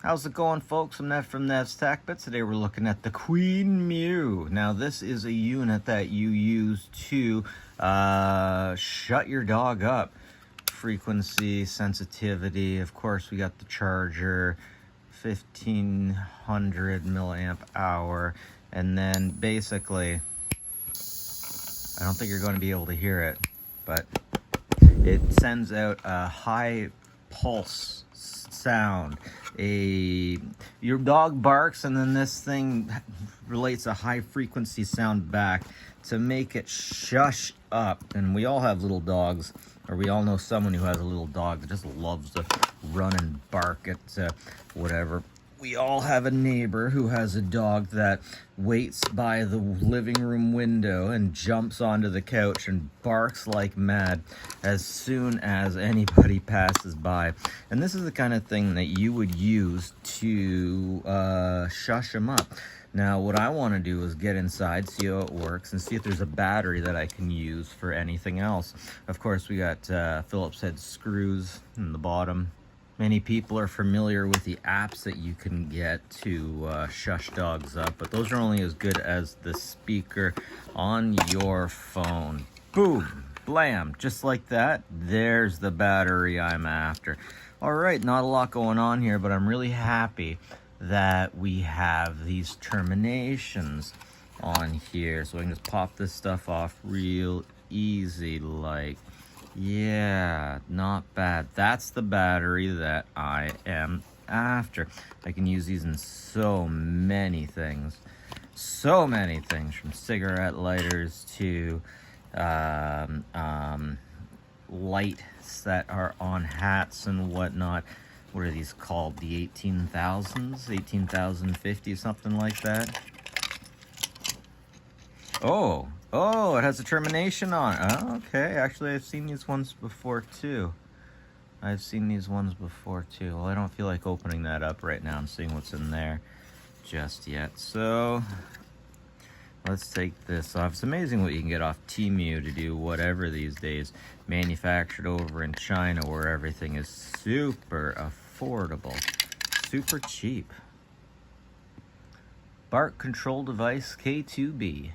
How's it going, folks? I'm Ned from Nev's Tech Bits. Today we're looking at the Queen Mew. Now this is a unit that you use to shut your dog up. Frequency, sensitivity, of course we got the charger, 1500 milliamp hour, and then basically, I don't think you're going to be able to hear it, but it sends out a high pulse sound. Your dog barks and then this thing relates a high frequency sound back to make it shush up. And we all have little dogs, or we all know someone who has a little dog that just loves to run and bark at whatever. We all have a neighbor who has a dog that waits by the living room window and jumps onto the couch and barks like mad as soon as anybody passes by. And this is the kind of thing that you would use to shush them up. Now, what I want to do is get inside, see how it works, and see if there's a battery that I can use for anything else. Of course, we got Phillips head screws in the bottom. Many people are familiar with the apps that you can get to shush dogs up, but those are only as good as the speaker on your phone. Boom, blam, just like that. There's the battery I'm after. All right, not a lot going on here, but I'm really happy that we have these terminations on here, so I can just pop this stuff off real easy like. Yeah, not bad. That's the battery that I am after. I can use these in so many things. So many things, from cigarette lighters to lights that are on hats and whatnot. What are these called? The 18,000s? 18,050, something like that. Oh, it has a termination on it. Oh, okay. Actually, I've seen these ones before, too. Well, I don't feel like opening that up right now and seeing what's in there just yet. So, let's take this off. It's amazing what you can get off Temu to do whatever these days. Manufactured over in China, where everything is super affordable. Super cheap. Bark Control Device K2B.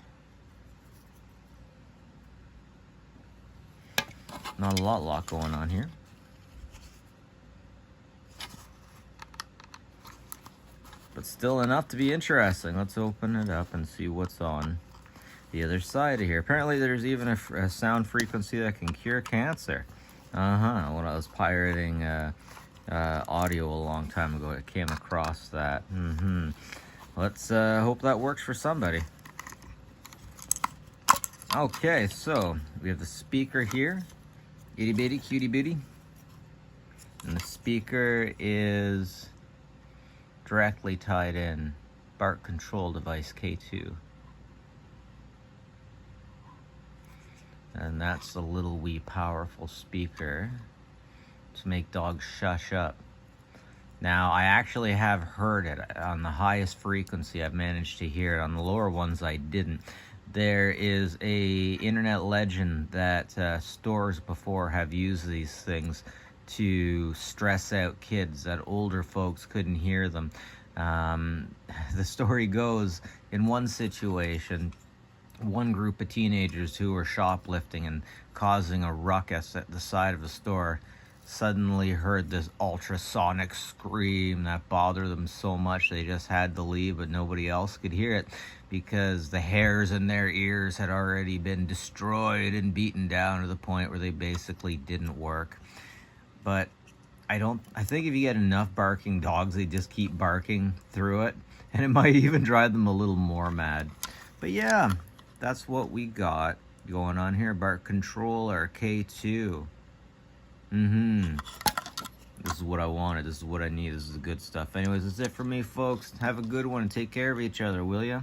Not a lot going on here. But still enough to be interesting. Let's open it up and see what's on the other side of here. Apparently there's even a sound frequency that can cure cancer. When I was pirating audio a long time ago, I came across that. Let's hope that works for somebody. Okay, so we have the speaker here. Itty bitty, cutie booty. And the speaker is directly tied in. Bark Control Device K2. And that's the little wee powerful speaker to make dogs shush up. Now, I actually have heard it on the highest frequency. I've managed to hear it. On the lower ones, I didn't. There is a internet legend that stores before have used these things to stress out kids, that older folks couldn't hear them. The story goes, in one situation, one group of teenagers who were shoplifting and causing a ruckus at the side of the store suddenly heard this ultrasonic scream that bothered them so much they just had to leave, but nobody else could hear it because the hairs in their ears had already been destroyed and beaten down to the point where they basically didn't work. But I think if you get enough barking dogs, they just keep barking through it, and it might even drive them a little more mad. But yeah, that's what we got going on here. Bark Control or K2. This is what I wanted. This is what I need. This is the good stuff. Anyways, that's it for me, folks. Have a good one and take care of each other, will ya?